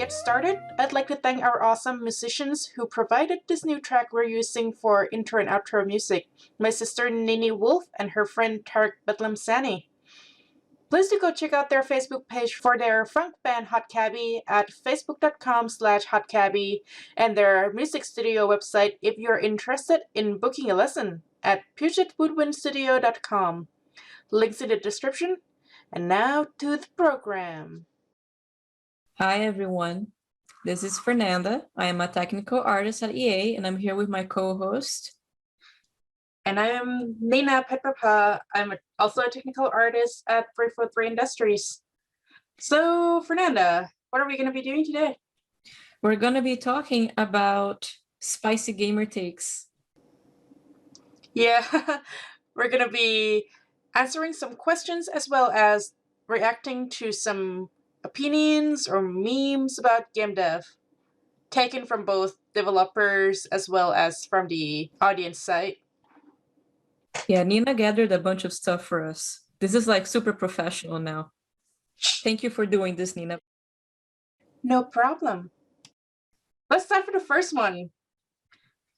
get started, I'd like to thank our awesome musicians who provided this new track we're using for intro and outro music, my sister Nini Wolf and her friend Tarek Bedlam Sani. Please do go check out their Facebook page for their funk band Hot Cabby at facebook.com/hotcabby and their music studio website if you're interested in booking a lesson at pugetwoodwindstudio.com. Links in the description. And now to the program. Hi everyone, this is Fernanda. I am a technical artist at EA and I'm here with my co-host. And I am Nina Petchprapa. I'm also a technical artist at 343 Industries. So Fernanda, what are we going to be doing today? We're going to be talking about spicy gamer takes. Yeah, we're going to be answering some questions as well as reacting to some opinions or memes about game dev, taken from both developers as well as from the audience side. Yeah, Nina gathered a bunch of stuff for us. This is like super professional now. Thank you for doing this, Nina. No problem. Let's start with the first one.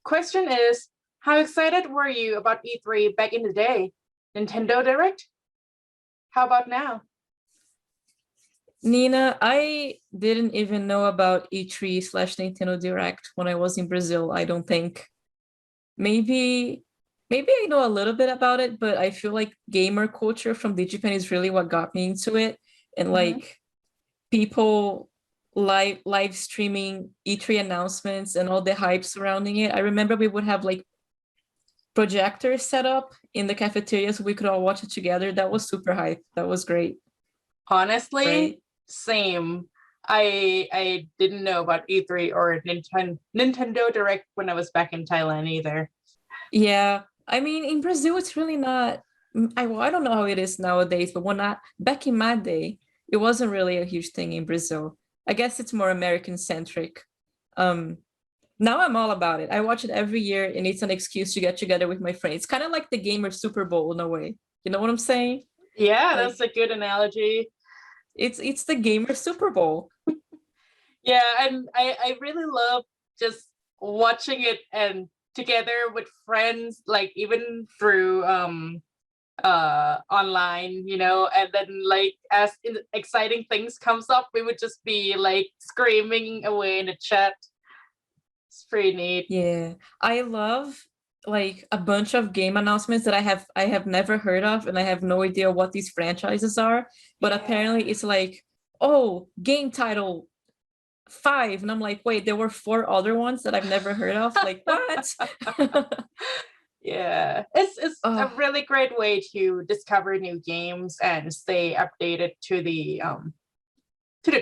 Question is, how excited were you about E3 back in the day? Nintendo Direct? How about now? Nina, I didn't even know about E3/Nintendo Direct when I was in Brazil, I don't think. Maybe I know a little bit about it, but I feel like gamer culture from Digipen is really what got me into it. And like people live streaming E3 announcements and all the hype surrounding it. I remember we would have like projectors set up in the cafeteria so we could all watch it together. That was super hype. That was great. Honestly, right? Same. I didn't know about E3 or Nintendo Direct when I was back in Thailand either. Yeah, I mean, in Brazil, it's really not. I don't know how it is nowadays, but back in my day, it wasn't really a huge thing in Brazil. I guess it's more American centric. Now I'm all about it. I watch it every year, and it's an excuse to get together with my friends. Kind of like the gamer Super Bowl in a way. You know what I'm saying? Yeah, that's a good analogy. It's the gamer Super Bowl. Yeah, and I really love just watching it and together with friends, like even through online, you know, and then like as exciting things comes up, we would just be like screaming away in the chat. It's pretty neat. Yeah, I love like a bunch of game announcements that I have never heard of, and I have no idea what these franchises are, but apparently it's like, oh, game title 5, and I'm like, wait, there were 4 other ones that I've never heard of. Like, what? Yeah, it's a really great way to discover new games and stay updated to the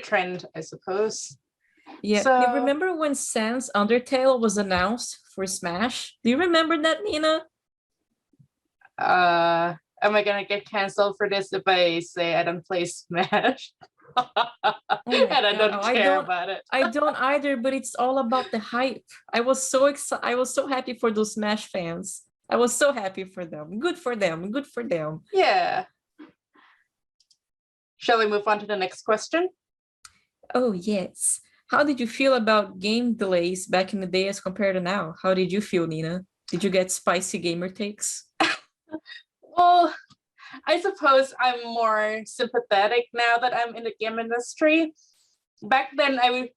trend, I suppose. Yeah, so, you remember when Sans Undertale was announced for Smash? Do you remember that, Nina? Am I gonna get canceled for this if I say I don't play Smash? And I don't care about it. I don't either, but it's all about the hype. I was so excited. I was so happy for those Smash fans. I was so happy for them. Good for them. Good for them. Yeah. Shall we move on to the next question? Oh, yes. How did you feel about game delays back in the day as compared to now? How did you feel, Nina? Did you get spicy gamer takes? Well, I suppose I'm more sympathetic now that I'm in the game industry. Back then, I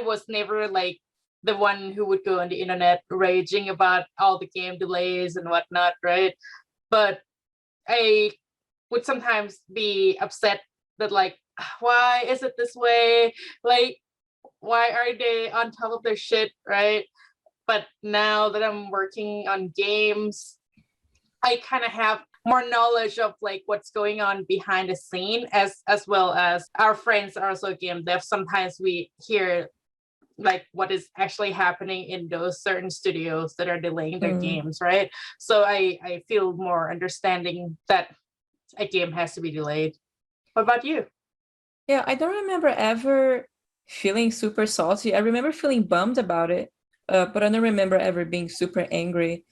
was never like the one who would go on the internet raging about all the game delays and whatnot, right? But I would sometimes be upset that like, why is it this way? Like, why are they on top of their shit, right? But now that I'm working on games, I kind of have more knowledge of like what's going on behind the scene, as well as our friends are also game dev. Sometimes we hear like what is actually happening in those certain studios that are delaying their games, right? So I feel more understanding that a game has to be delayed. What about you? Yeah, I don't remember ever feeling super salty. I remember feeling bummed about it, but I don't remember ever being super angry.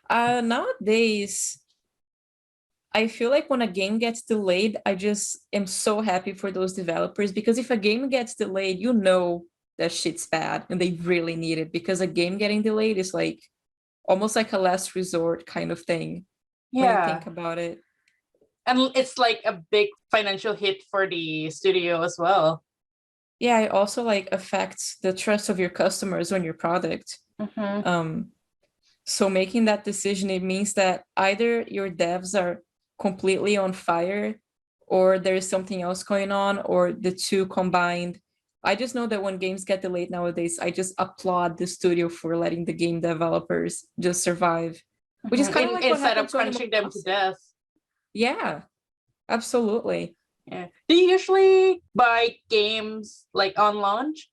Nowadays, I feel like when a game gets delayed, I just am so happy for those developers, because if a game gets delayed, you know that shit's bad and they really need it, because a game getting delayed is like almost like a last resort kind of thing when you Yeah. think about it. And it's like a big financial hit for the studio as well. Yeah, it also like affects the trust of your customers on your product. So making that decision, it means that either your devs are completely on fire, or there is something else going on, or the two combined. I just know that when games get delayed nowadays, I just applaud the studio for letting the game developers just survive, which is kind of like what Instead happened of to Animal crunching them to Crossing. death. Yeah, absolutely. Yeah. Do you usually buy games like on launch?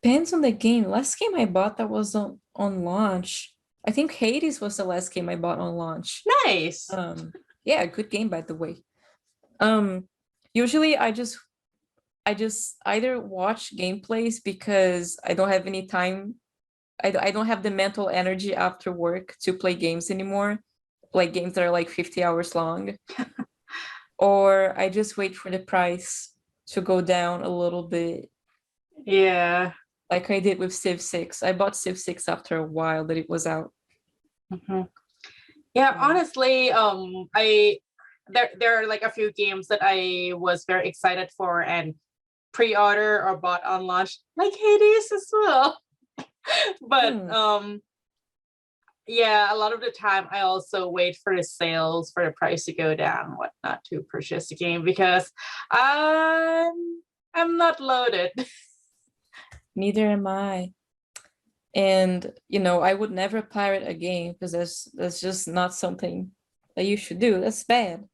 Depends on the game. Last game I bought that was on launch, I think Hades was the last game I bought on launch. Nice. Yeah, good game, by the way. Usually I just either watch gameplays because I don't have any time. I don't have the mental energy after work to play games anymore, like games that are like 50 hours long. Or I just wait for the price to go down a little bit, Yeah. like I did with Civ 6. I bought Civ 6 after a while that it was out. Yeah, honestly, there are like a few games that I was very excited for and pre-order or bought on launch, like Hades as well. But yeah, a lot of the time I also wait for the sales for the price to go down, whatnot, to purchase the game, because I'm not loaded. Neither am I. And I would never pirate a game, because that's just not something that you should do. That's bad.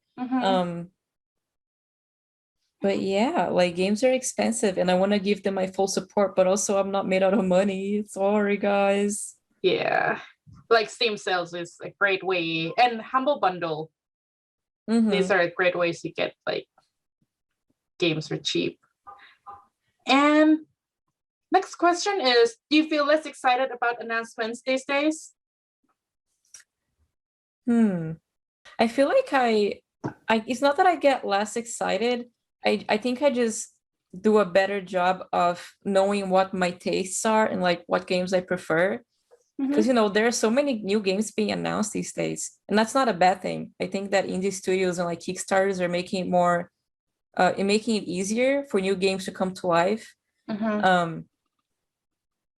But yeah, like games are expensive and I want to give them my full support, but also I'm not made out of money. Sorry, guys. Yeah, like Steam sales is a great way, and Humble Bundle. These are great ways to get like games for cheap. And next question is, do you feel less excited about announcements these days? I feel like I it's not that I get less excited. I think I just do a better job of knowing what my tastes are and like what games I prefer. Because there are so many new games being announced these days, and that's not a bad thing. I think that indie studios and like Kickstarters are making it more making it easier for new games to come to life. But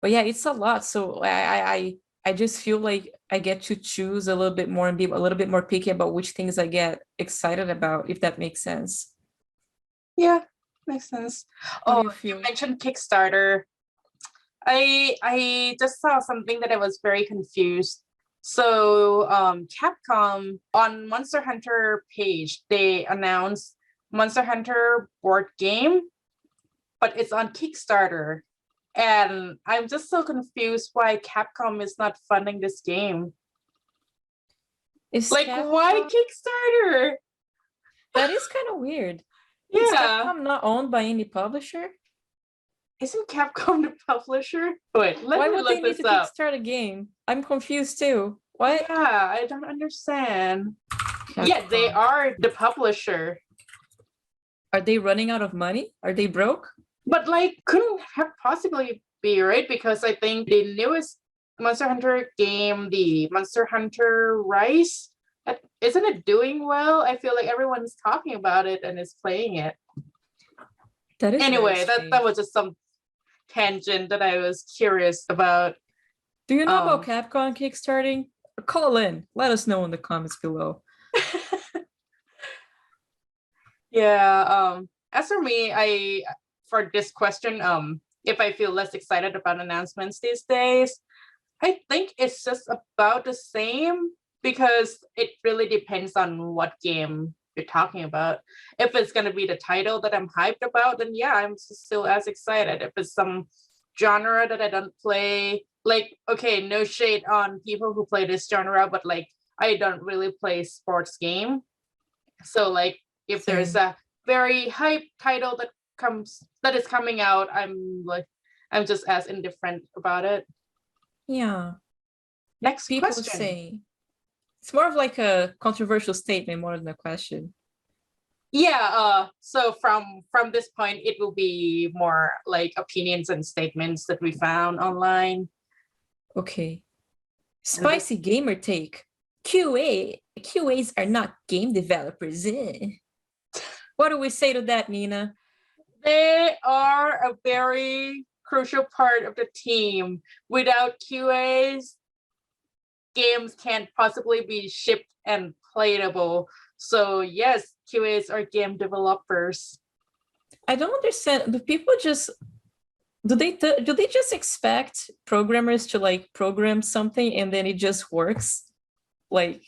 yeah, it's a lot. So I just feel like I get to choose a little bit more and be a little bit more picky about which things I get excited about, if that makes sense. Yeah, makes sense. How do you feel? You mentioned Kickstarter. I just saw something that I was very confused. So Capcom on Monster Hunter page, they announced Monster Hunter board game, but it's on Kickstarter. And I'm just so confused why Capcom is not funding this game. Is like, Capcom... why Kickstarter? That is kind of weird. Yeah. Is Capcom not owned by any publisher? Isn't Capcom the publisher? Wait, why would they need to kickstart a game? I'm confused too. What? Yeah, I don't understand. Capcom. Yeah, they are the publisher. Are they running out of money? Are they broke? But like, couldn't have possibly be, right? Because I think the newest Monster Hunter game, the Monster Hunter Rise, isn't it doing well? I feel like everyone's talking about it and is playing it. That is anyway, that was just some tangent that I was curious about. Do you know about Capcom kickstarting? Call in. Let us know in the comments below. Yeah. As for me, for this question, if I feel less excited about announcements these days, I think it's just about the same, because it really depends on what game you're talking about. If it's going to be the title that I'm hyped about, then yeah, I'm still as excited. If it's some genre that I don't play, like, okay, no shade on people who play this genre, but like, I don't really play sports game. So like, if there's a very hype title that is coming out, I'm just as indifferent about it. Yeah. Next People question. It's more of like a controversial statement more than a question. Yeah, so from this point, it will be more like opinions and statements that we found online. Okay. Spicy gamer take. QAs are not game developers. What do we say to that, Nina? They are a very crucial part of the team. Without QAs, games can't possibly be shipped and playable. So yes, QAs are game developers. I don't understand. Do people just do they just expect programmers to like program something and then it just works? Like,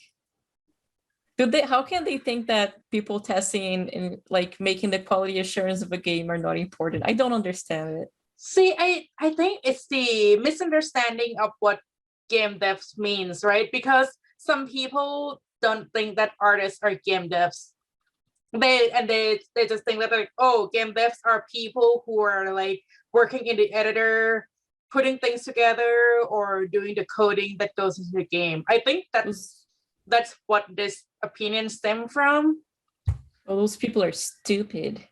how can they think that people testing and like making the quality assurance of a game are not important? I don't understand it. See, I think it's the misunderstanding of what game devs means, right? Because some people don't think that artists are game devs. They just think that like, oh, game devs are people who are like working in the editor, putting things together, or doing the coding that goes into the game. I think that's what this opinion stem from. Well, those people are stupid.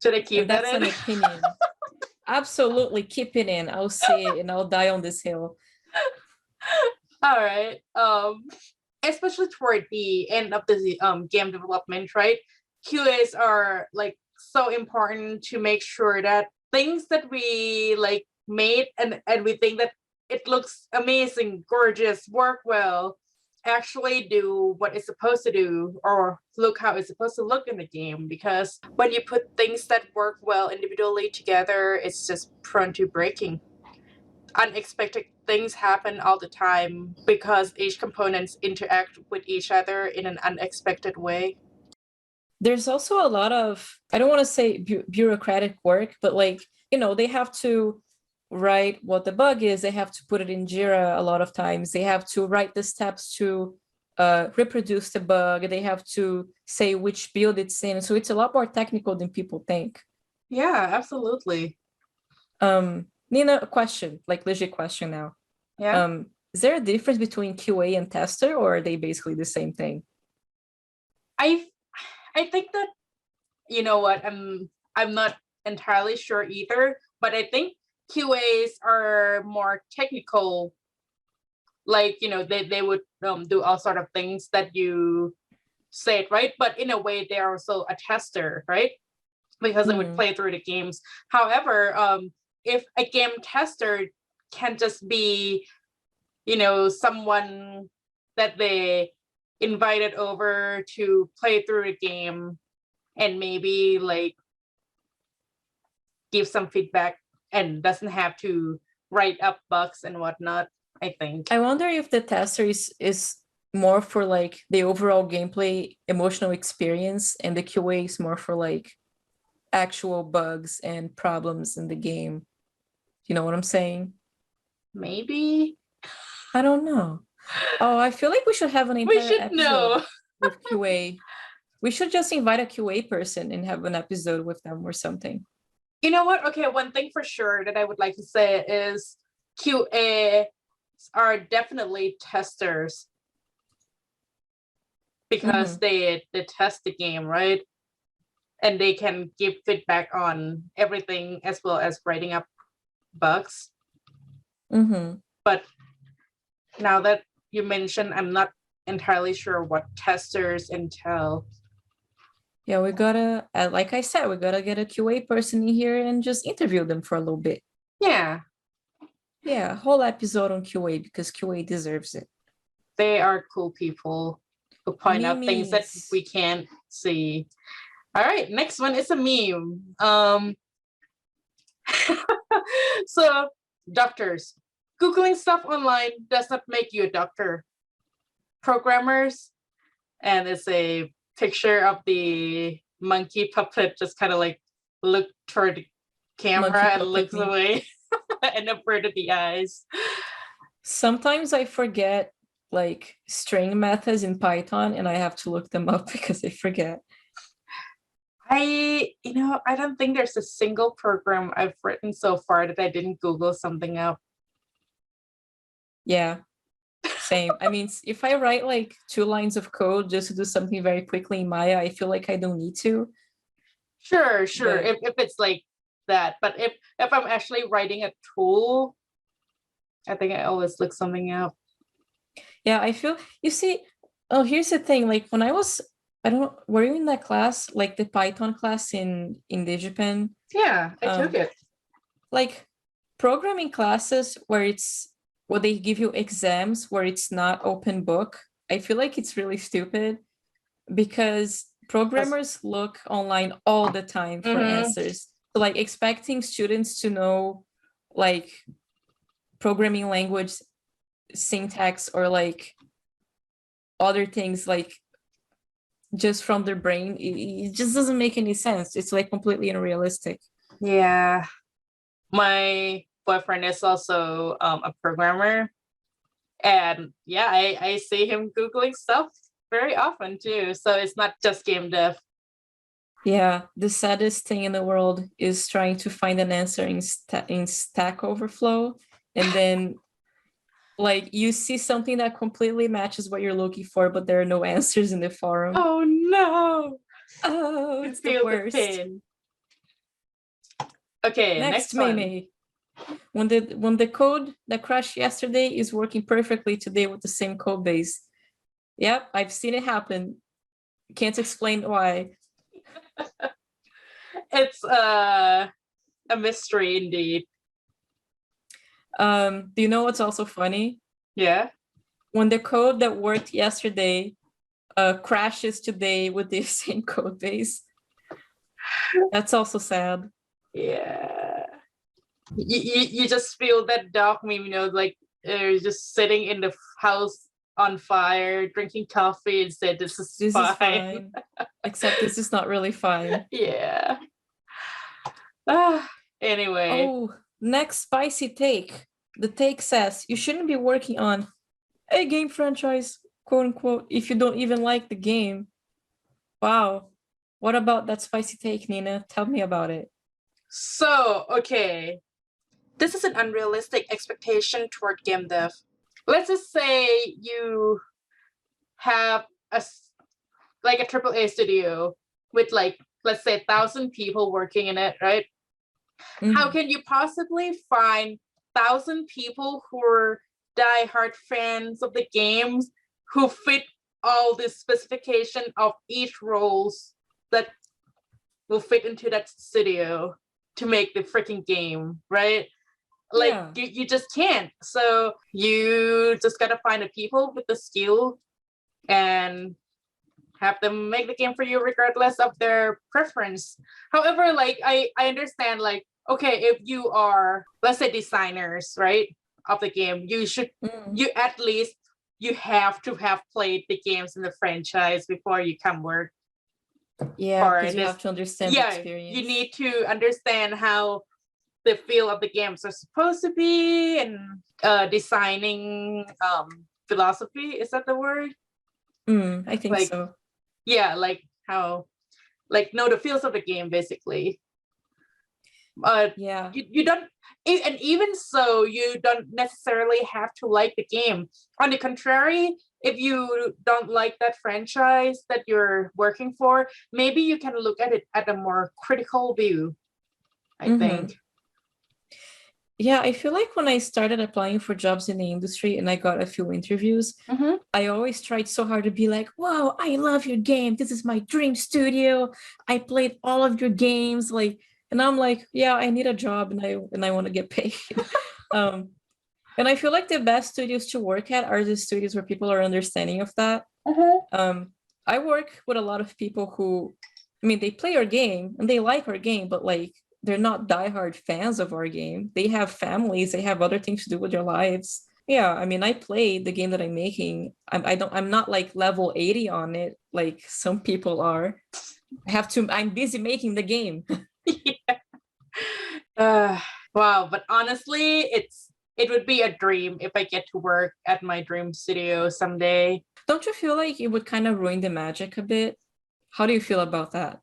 Should I keep that That's in? an opinion. Absolutely, keep it in. I'll say it and I'll die on this hill. All right. Especially toward the end of the game development, right? QAs are like so important to make sure that things that we like made and we think that it looks amazing, gorgeous, work well, actually do what it's supposed to do or look how it's supposed to look in the game. Because when you put things that work well individually together, it's just prone to breaking. Unexpected things happen all the time because each components interact with each other in an unexpected way. There's also a lot of, I don't want to say bureaucratic work, but like, they have to write what the bug is. They have to put it in Jira a lot of times. They have to write the steps to reproduce the bug. They have to say which build it's in. So it's a lot more technical than people think. Yeah, absolutely. Nina, a question, like legit question now. Yeah. Is there a difference between QA and tester, or are they basically the same thing? I think that, you know what, I'm not entirely sure either, but I think QAs are more technical. Like, they would do all sort of things that you said, right? But in a way, they are also a tester, right? Because they would play through the games. However, if a game tester can just be, someone that they invited over to play through the game and maybe like give some feedback and doesn't have to write up bugs and whatnot, I think. I wonder if the tester is more for like the overall gameplay emotional experience and the QA is more for like actual bugs and problems in the game. You know what I'm saying? Maybe. I don't know. Oh, I feel like we should have an entire episode know. with QA. We should just invite a QA person and have an episode with them or something. You know what? Okay, one thing for sure that I would like to say is QA are definitely testers because they test the game, right? And they can give feedback on everything as well as writing up bugs. But now that you mentioned, I'm not entirely sure what testers entail. Yeah, we gotta, like I said, we gotta get a QA person in here and just interview them for a little bit. Yeah. Yeah, whole episode on QA because QA deserves it. They are cool people who point out things that we can't see. All right, next one is a meme. So, doctors. Googling stuff online does not make you a doctor. Programmers, and it's a picture of the monkey puppet just kind of like look toward the camera and looks away and averted the eyes. Sometimes I forget like string methods in Python and I have to look them up because I forget. I don't think there's a single program I've written so far that I didn't Google something up. Yeah, Same. I mean, if I write like 2 lines of code just to do something very quickly in Maya, I feel like I don't need to. Sure. But If it's like that, but if I'm actually writing a tool, I think I always look something up. yeah, I feel, you see, oh, here's the thing. Like when I was, I don't, were you in that class, like the Python class in Digipen? Yeah, I took it. Like programming classes where they give you exams where it's not open book, I feel like it's really stupid because programmers look online all the time for answers. So like expecting students to know like programming language syntax or like other things like just from their brain, it just doesn't make any sense. It's like completely unrealistic. Yeah. My boyfriend is also a programmer. And yeah, I see him Googling stuff very often too. So it's not just game dev. Yeah, the saddest thing in the world is trying to find an answer in Stack Overflow, and then like you see something that completely matches what you're looking for, but there are no answers in the forum. Oh no. Oh, I it's the feel the worst. pain. Okay, Next, next one. Mei. When the code that crashed yesterday is working perfectly today with the same code base. Yep, I've seen it happen. Can't explain why. It's a mystery indeed. Do you know what's also funny? Yeah. When the code that worked yesterday crashes today with the same code base. That's also sad. Yeah. You just feel that dog meme, like they're just sitting in the house on fire, drinking coffee and said, this is fine. Except this is not really fine. Yeah. Anyway. Oh, next spicy take. The take says you shouldn't be working on a game franchise, quote unquote, if you don't even like the game. Wow. What about that spicy take, Nina? Tell me about it. So, okay. This is an unrealistic expectation toward game dev. Let's just say you have a AAA studio with let's say 1,000 people working in it, right? How can you possibly find 1,000 people who are diehard fans of the games who fit all the specification of each roles that will fit into that studio to make the freaking game, right? You just can't. So you just gotta find the people with the skill and have them make the game for you regardless of their preference. However, I understand, okay, if you are, let's say, designers, right, of the game, you at least you have to have played the games in the franchise before you come work. Yeah, because you have to understand the experience. You need to understand how the feel of the games are supposed to be, and designing philosophy, is that the word? I think so. Yeah, how know the feels of the game basically. Yeah, you don't, and even so, you don't necessarily have to like the game. On the contrary, if you don't like that franchise that you're working for, maybe you can look at it at a more critical view, I think. Yeah, I feel like when I started applying for jobs in the industry and I got a few interviews, I always tried so hard to be like, wow, I love your game. This is my dream studio. I played all of your games. And I'm like, yeah, I need a job and I want to get paid. And I feel like the best studios to work at are the studios where people are understanding of that. I work with a lot of people who, I mean, they play our game and they like our game, but they're not diehard fans of our game. They have families, they have other things to do with their lives. Yeah, I mean, I play the game that I'm making. I'm not level 80 on it like some people are. I'm busy making the game. Wow, but honestly, it would be a dream if I get to work at my dream studio someday. Don't you feel like it would kind of ruin the magic a bit? How do you feel about that?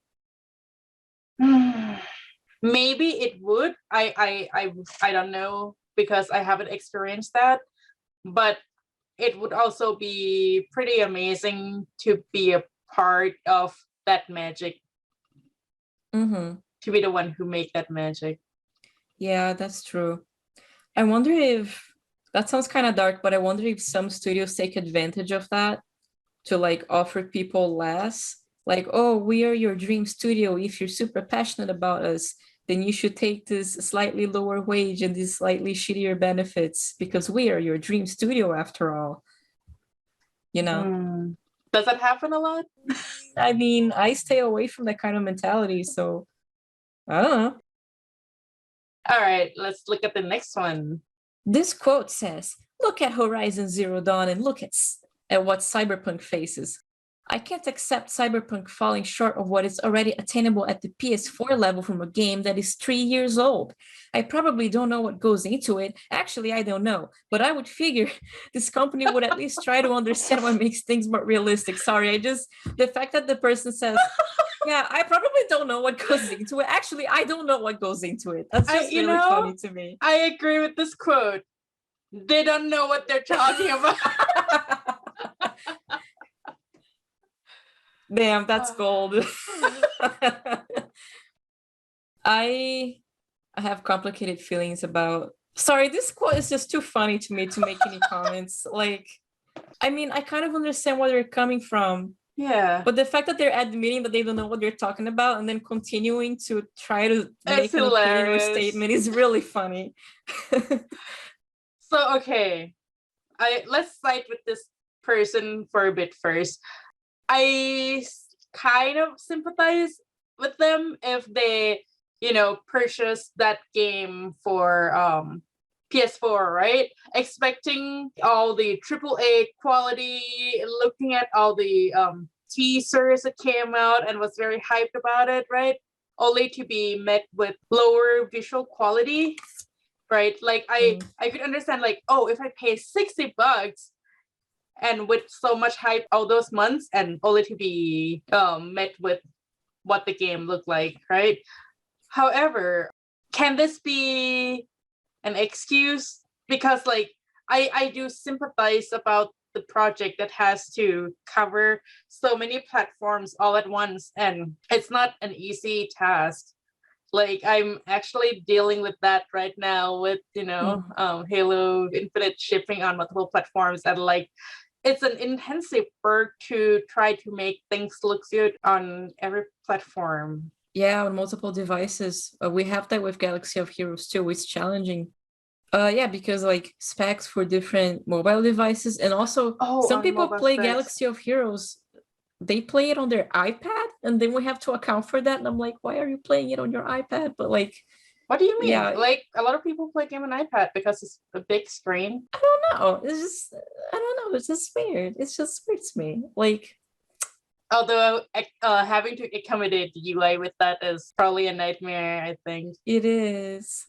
Maybe it would. I don't know because I haven't experienced that. But it would also be pretty amazing to be a part of that magic, to be the one who make that magic. Yeah, that's true. I wonder if that sounds kind of dark, but I wonder if some studios take advantage of that to like offer people less. Like, oh, we are your dream studio. If you're super passionate about us, then you should take this slightly lower wage and these slightly shittier benefits because we are your dream studio after all. You know? Does that happen a lot? I mean, I stay away from that kind of mentality, so I don't know. All right, let's look at the next one. This quote says, "Look at Horizon Zero Dawn and look at what Cyberpunk faces. I can't accept Cyberpunk falling short of what is already attainable at the PS4 level from a game that is 3 years old. I probably don't know what goes into it. Actually, I don't know. But I would figure this company would at least try to understand what makes things more realistic." Sorry, the fact that the person says, yeah, I probably don't know what goes into it. Actually, I don't know what goes into it. That's just really funny to me. I agree with this quote. They don't know what they're talking about. Damn, that's gold. I have complicated feelings about. Sorry, this quote is just too funny to me to make any comments. Like, I mean, I kind of understand where they're coming from. Yeah. But the fact that they're admitting that they don't know what they're talking about and then continuing to try to make an opinion or statement is really funny. So, okay. Let's side with this person for a bit first. I kind of sympathize with them if they, purchase that game for PS4, right? Expecting all the AAA quality, looking at all the teasers that came out and was very hyped about it, right? Only to be met with lower visual quality, right? Like I could understand, like, oh, if I pay $60 and with so much hype all those months and only to be met with what the game looked like, right? However, can this be an excuse? Because like I do sympathize about the project that has to cover so many platforms all at once, and it's not an easy task. Like I'm actually dealing with that right now with Halo Infinite shipping on multiple platforms, and like it's an intensive work to try to make things look good on every platform. Yeah, on multiple devices. We have that with Galaxy of Heroes too. It's challenging. Yeah, because like specs for different mobile devices, and also some people play specs. Galaxy of Heroes, they play it on their iPad, and then we have to account for that. And I'm like, why are you playing it on your iPad? But like, what do you mean? Yeah, like a lot of people play game on iPad because it's a big screen. I don't know. It's just I don't know. It's just weird. It's just weird to me. Like, although having to accommodate the UI with that is probably a nightmare, I think. It is.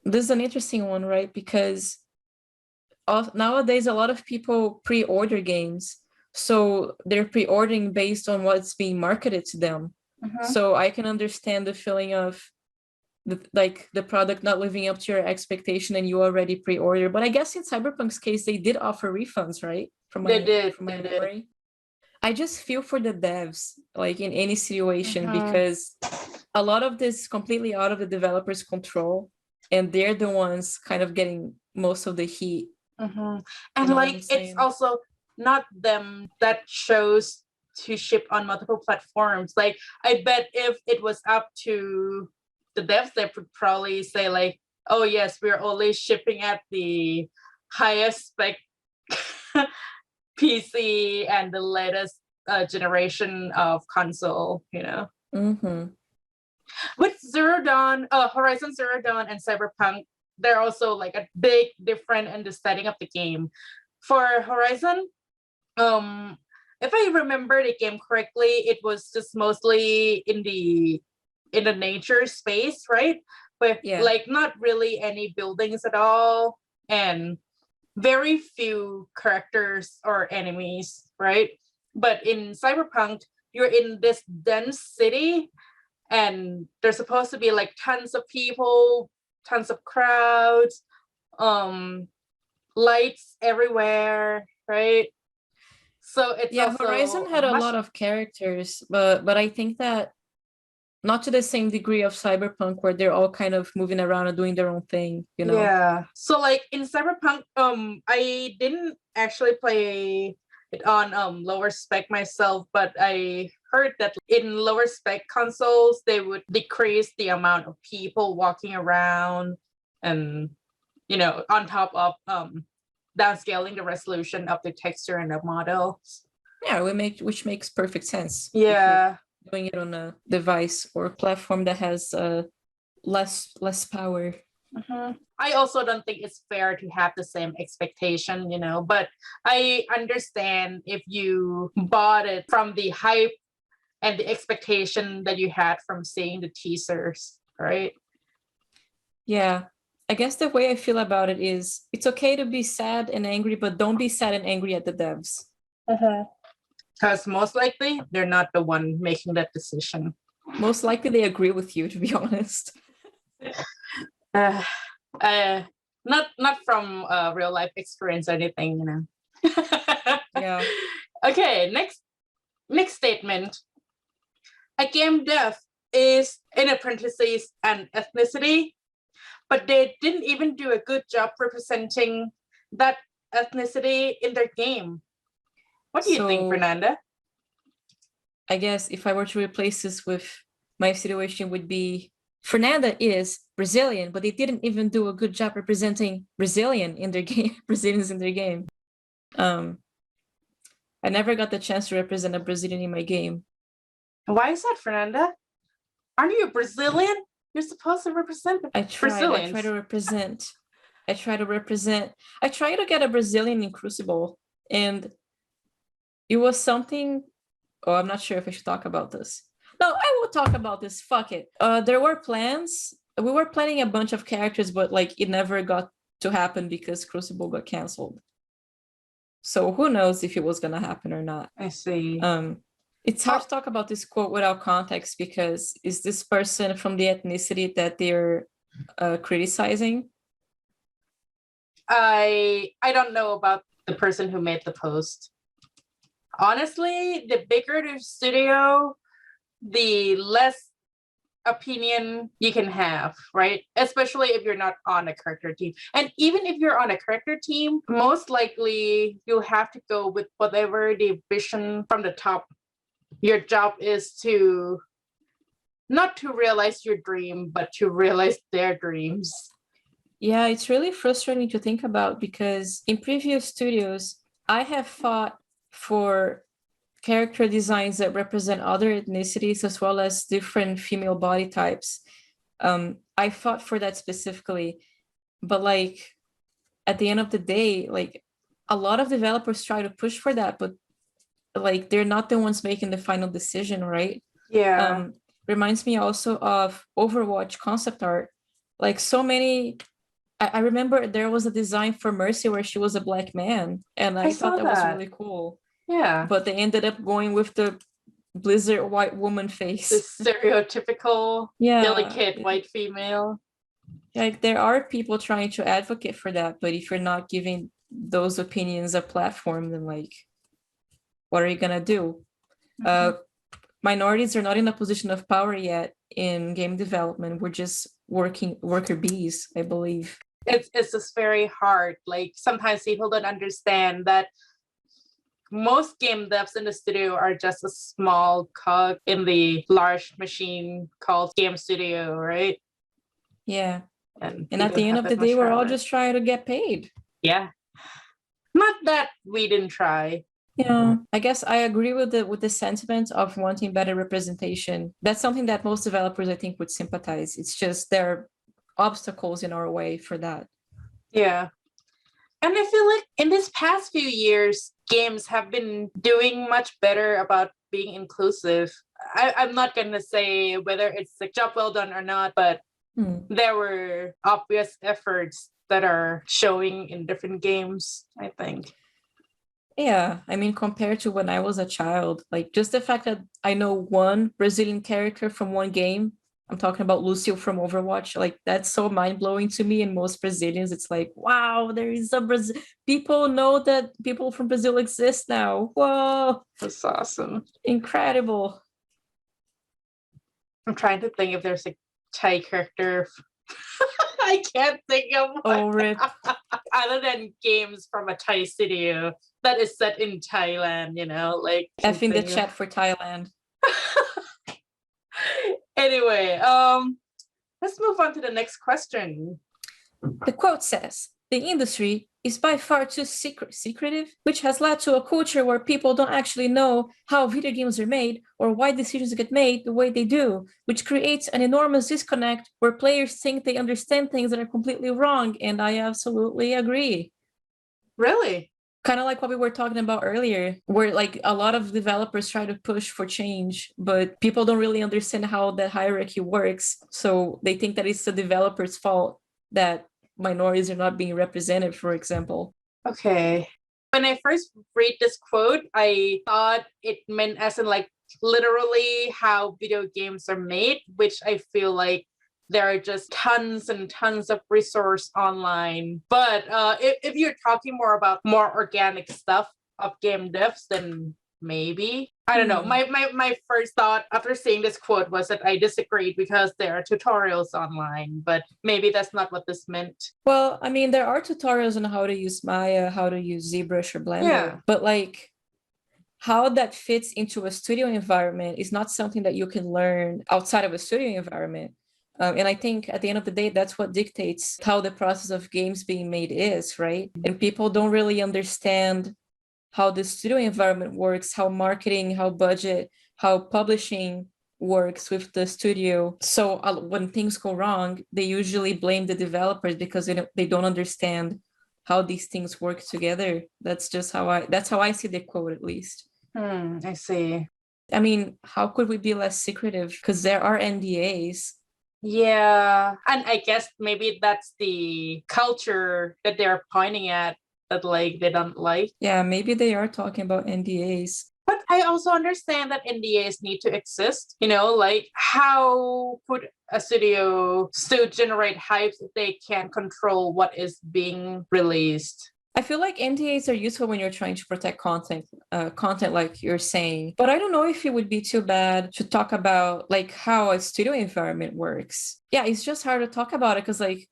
This is an interesting one, right? Because nowadays a lot of people pre-order games, so they're pre-ordering based on what's being marketed to them. So I can understand the feeling of the product not living up to your expectation and you already pre-order. But I guess in Cyberpunk's case, they did offer refunds, right? From my memory. I just feel for the devs, like in any situation, because a lot of this is completely out of the developer's control, and they're the ones kind of getting most of the heat. And like it's also not them that chose to ship on multiple platforms. Like I bet if it was up to the devs, they would probably say like, oh yes, we're only shipping at the highest spec PC and the latest generation of console, With Horizon Zero Dawn and Cyberpunk, they're also like a big difference in the setting of the game. For Horizon, if I remember the game correctly, it was just mostly in the nature space, right? But like not really any buildings at all, and very few characters or enemies, right? But in Cyberpunk, you're in this dense city, and there's supposed to be like tons of people, tons of crowds, lights everywhere, right? So it's Yeah, also Horizon had a much. lot of characters, but I think that not to the same degree of Cyberpunk where they're all kind of moving around and doing their own thing, you know? Yeah. So like in Cyberpunk, I didn't actually play it on lower spec myself, but I heard that in lower spec consoles they would decrease the amount of people walking around, and on top of downscaling the resolution of the texture and the models. Yeah, which makes perfect sense. If you're Yeah. doing it on a device or platform that has less power. I also don't think it's fair to have the same expectation, but I understand if you bought it from the hype and the expectation that you had from seeing the teasers, right? Yeah. I guess the way I feel about it is it's okay to be sad and angry, but don't be sad and angry at the devs. Because most likely they're not the one making that decision. Most likely they agree with you, to be honest. Not from real life experience or anything. Yeah. Okay, next statement. A game dev is, in parentheses, an ethnicity, but they didn't even do a good job representing that ethnicity in their game. What do you think, So, Fernanda? I guess if I were to replace this with my situation would be Fernanda is Brazilian, but they didn't even do a good job representing Brazilian in their game, Brazilians in their game. I never got the chance to represent a Brazilian in my game. Why is that, Fernanda? Aren't you a Brazilian? You're supposed to represent the Brazilians. I tried to get a Brazilian in Crucible, and it was something. Oh, I'm not sure if I should talk about this. No, I will talk about this. Fuck it. There were plans. We were planning a bunch of characters, but it never got to happen because Crucible got canceled. So who knows if it was gonna happen or not. I see. It's hard to talk about this quote without context because is this person from the ethnicity that they're criticizing? I don't know about the person who made the post. Honestly, the bigger the studio, the less opinion you can have, right? Especially if you're not on a character team. And even if you're on a character team, most likely you'll have to go with whatever the vision from the top. Your job is to not to realize your dream, but to realize their dreams. Yeah, it's really frustrating to think about because in previous studios, I have fought for character designs that represent other ethnicities as well as different female body types. I fought for that specifically, but at the end of the day, a lot of developers try to push for that, but they're not the ones making the final decision, right? Yeah. Reminds me also of Overwatch concept art. So many, I remember there was a design for Mercy where she was a black man, and I thought that was really cool. Yeah. But they ended up going with the Blizzard white woman face. The stereotypical delicate white female. There are people trying to advocate for that, but if you're not giving those opinions a platform, then what are you gonna do? Minorities are not in a position of power yet in game development. We're just worker bees, I believe. It's just very hard. Sometimes people don't understand that most game devs in the studio are just a small cog in the large machine called game studio, right? Yeah. And at the end of the day, we're all just trying to get paid. Yeah. Not that we didn't try. Yeah, I guess I agree with the sentiment of wanting better representation. That's something that most developers, I think, would sympathize. It's just there are obstacles in our way for that. Yeah. And I feel like in these past few years, games have been doing much better about being inclusive. I'm not going to say whether it's a job well done or not, but there were obvious efforts that are showing in different games, I think. Yeah, I mean, compared to when I was a child, just the fact that I know one Brazilian character from one game I'm talking about Lucio from Overwatch. Like, that's so mind-blowing to me. And most Brazilians, it's like, wow, there is a Brazil. People know that people from Brazil exist now. Whoa, That's awesome. incredible. I'm trying to think if there's a Thai character. I can't think of Oh, one. rip. Other than games from a Thai studio that is set in Thailand, like F in the something- chat for Thailand. Anyway, let's move on to the next question. The quote says, the industry is by far too secretive, which has led to a culture where people don't actually know how video games are made or why decisions get made the way they do, which creates an enormous disconnect where players think they understand things that are completely wrong. And I absolutely agree. Really? Kind of like what we were talking about earlier, where like a lot of developers try to push for change, but people don't really understand how that hierarchy works. So they think that it's the developer's fault that minorities are not being represented, for example. Okay. When I first read this quote, I thought it meant as in like literally how video games are made, which I feel like there are just tons and tons of resource online. But if you're talking more about more organic stuff of game devs, then maybe. I don't know. My first thought after seeing this quote was that I disagreed because there are tutorials online, but maybe that's not what this meant. Well, I mean, there are tutorials on how to use Maya, how to use ZBrush or Blender, Yeah. but like how that fits into a studio environment is not something that you can learn outside of a studio environment. And I think at the end of the day, that's what dictates how the process of games being made is, right? And people don't really understand how the studio environment works, how marketing, how budget, how publishing works with the studio. So when things go wrong, they usually blame the developers because they don't understand how these things work together. That's how I see the quote, at least. I see. I mean, how could we be less secretive? Because there are NDAs. Yeah. And I guess maybe that's the culture that they're pointing at that like they don't like. Yeah, maybe they are talking about NDAs. But I also understand that NDAs need to exist. Like how could a studio still generate hype if they can't control what is being released? I feel like NDAs are useful when you're trying to protect content like you're saying. But I don't know if it would be too bad to talk about like how a studio environment works. Yeah, it's just hard to talk about it because like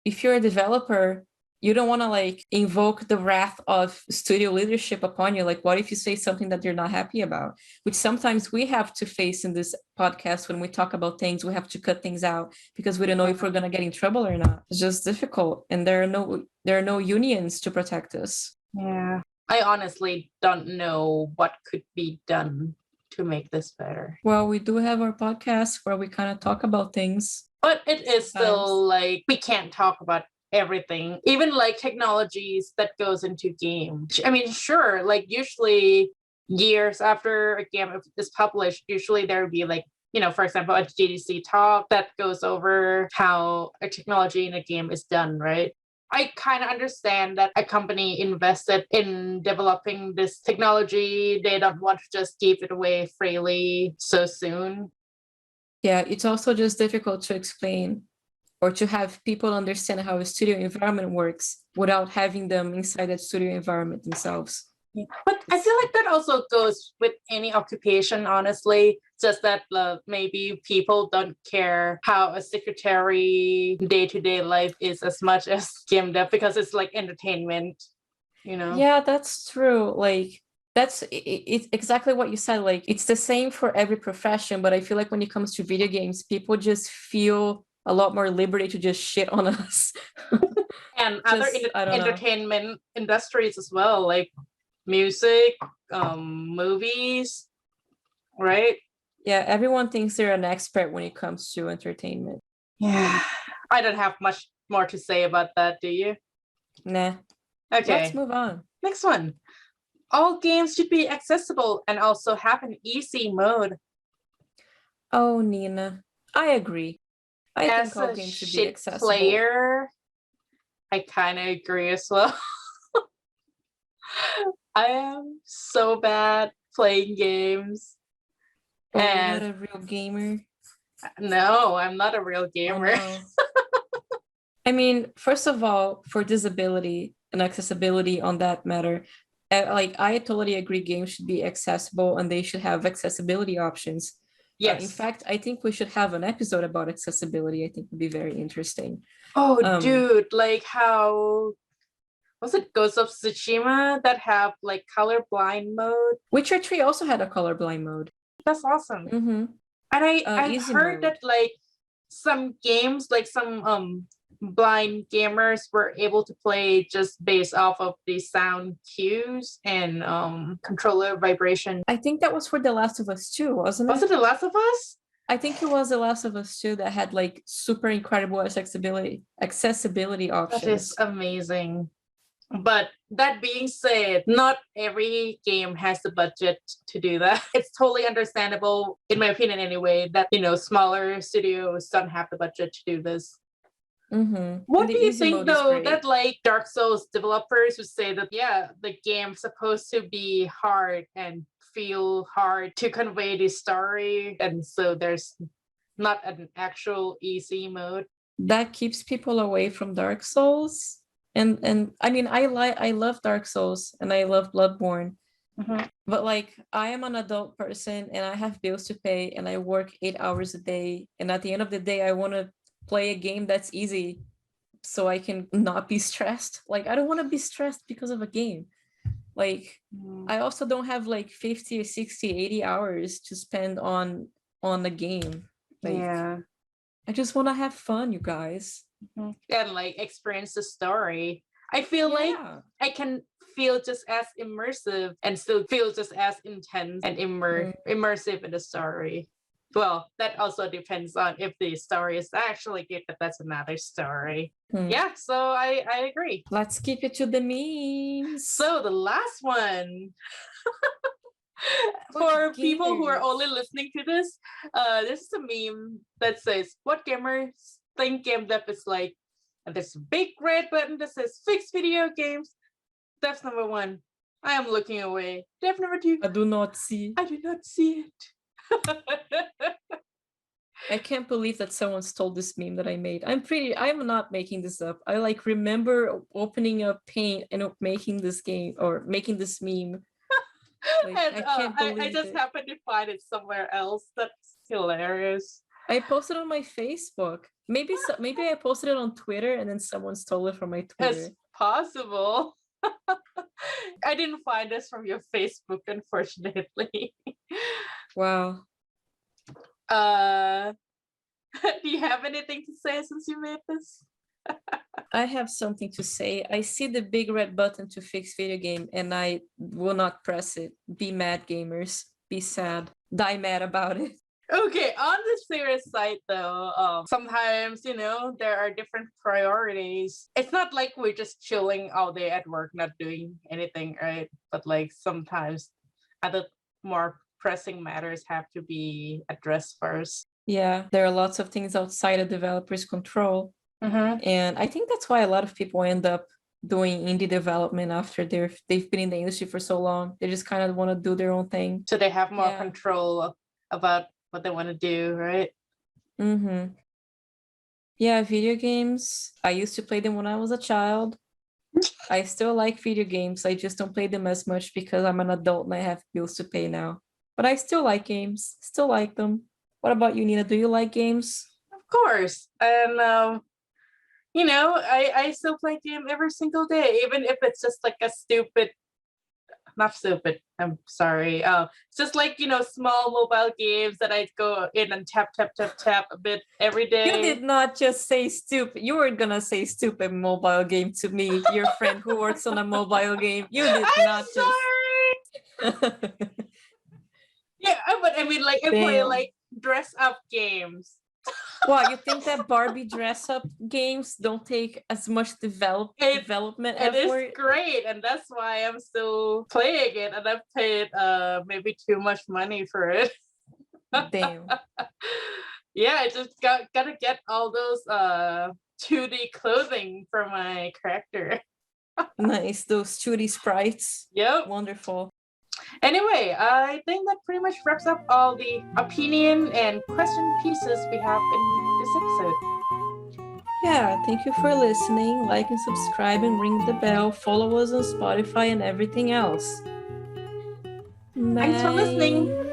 if you're a developer, you don't want to like invoke the wrath of studio leadership upon you. Like, what if you say something that you're not happy about? Which sometimes we have to face in this podcast when we talk about things. We have to cut things out because we don't know if we're gonna get in trouble or not. It's just difficult, and there are no unions to protect us. Yeah. I honestly don't know what could be done to make this better. Well, we do have our podcast where we kind of talk about things. But it is still like we can't talk about everything, even like technologies that goes into games. I mean, sure, like usually years after a game is published, usually there would be like, for example, a GDC talk that goes over how a technology in a game is done, right? I kind of understand that a company invested in developing this technology. They don't want to just give it away freely so soon. Yeah, it's also just difficult to explain or to have people understand how a studio environment works without having them inside that studio environment themselves. Yeah. But I feel like that also goes with any occupation, honestly. Just that maybe people don't care how a secretary day-to-day life is as much as game dev because it's like entertainment, Yeah, that's true. Like it's exactly what you said. Like it's the same for every profession, but I feel like when it comes to video games, people just feel a lot more liberty to just shit on us. And other entertainment industries as well, like music, movies, right? Yeah, everyone thinks they're an expert when it comes to entertainment. Yeah. I don't have much more to say about that, do you? Nah. Okay. Let's move on. Next one. All games should be accessible and also have an easy mode. Oh, Nina, I agree. I As think all a games should be shit accessible. player, I kind of agree as well. I am so bad playing games. Oh, And not a real gamer. No, I'm not a real Oh, gamer. no. I mean, first of all, for disability and accessibility on that matter, like I totally agree games should be accessible and they should have accessibility options. In Yes. fact, I think we should have an episode about accessibility. I think would be very interesting. Oh, dude, like how was it Ghost of Tsushima that have like colorblind mode? Witcher 3 also had a colorblind mode. That's awesome. Mm-hmm. And I've Easy heard mode. that like some games, like some blind gamers were able to play just based off of the sound cues and controller vibration. I think that was for The Last of Us 2, wasn't Was it The Last of Us? I think it was The Last of Us 2 that had like super incredible accessibility options. That is amazing. But that being said, not every game has the budget to do that. It's totally understandable, in my opinion anyway, that, smaller studios don't have the budget to do this. Mm-hmm. What do you think, though, that like Dark Souls developers would say that, yeah, the game's supposed to be hard and feel hard to convey the story, and so there's not an actual easy mode? That keeps people away from Dark Souls. And I mean, I love Dark Souls and I love Bloodborne. Mm-hmm. But like I am an adult person and I have bills to pay and I work 8 hours a day. And at the end of the day, I want to play a game that's easy so I can not be stressed. Like I don't want to be stressed because of a game. Like I also don't have like 50 or 60, 80 hours to spend on a game. Like, yeah. I just want to have fun, you guys. And like experience the story. I feel like I can feel just as immersive and still feel just as intense and immersive in the story. Well, that also depends on if the story is actually good, but that's another story. Yeah, so I agree. Let's keep it to the memes. So the last one. For people who are only listening to this is a meme that says, what gamers think game dev is like? And there's a big red button that says fix video games. That's number 1. I am looking away. Dev number 2. I do not see. I do not see it. I can't believe that someone stole this meme that I made. I'm not making this up. I like remember opening up Paint and making this game or making this meme. Like, and I can't believe I just happened to find it somewhere else. That's hilarious. I posted on my Facebook. Maybe I posted it on Twitter and then someone stole it from my Twitter. It's possible. I didn't find this from your Facebook, unfortunately. Wow. Do you have anything to say since you made this? I have something to say. I see the big red button to fix video game and I will not press it. Be mad, gamers. Be sad. Die mad about it. Okay, on the serious side though, sometimes, there are different priorities. It's not like we're just chilling all day at work, not doing anything, right? But like sometimes other more pressing matters have to be addressed first. Yeah, there are lots of things outside a developer's control. And I think that's why a lot of people end up doing indie development after they've been in the industry for so long. They just kind of want to do their own thing. So they have more control about what they want to do, right? Yeah, video games. I used to play them when I was a child. I still like video games. I just don't play them as much because I'm an adult and I have bills to pay now. But I still like games. Still like them. What about you, Nina? Do you like games? Of course. And I still play game every single day, even if it's just like a not stupid, I'm sorry. It's just like, small mobile games that I go in and tap a bit every day. You did not just say stupid. You were gonna say stupid mobile game to me, your friend who works on a mobile game. You did not just. Yeah, but I mean, like, I play like dress up games. Wow, you think that Barbie dress up games don't take as much development effort? It is great, and that's why I'm still playing it, and I've paid maybe too much money for it. Damn. Yeah, I just gotta get all those 2D clothing for my character. Nice, those 2D sprites. Yep. Wonderful. Anyway, I think that pretty much wraps up all the opinion and question pieces we have in this episode. Yeah, thank you for listening. Like and subscribe and ring the bell. Follow us on Spotify and everything else. Thanks for listening.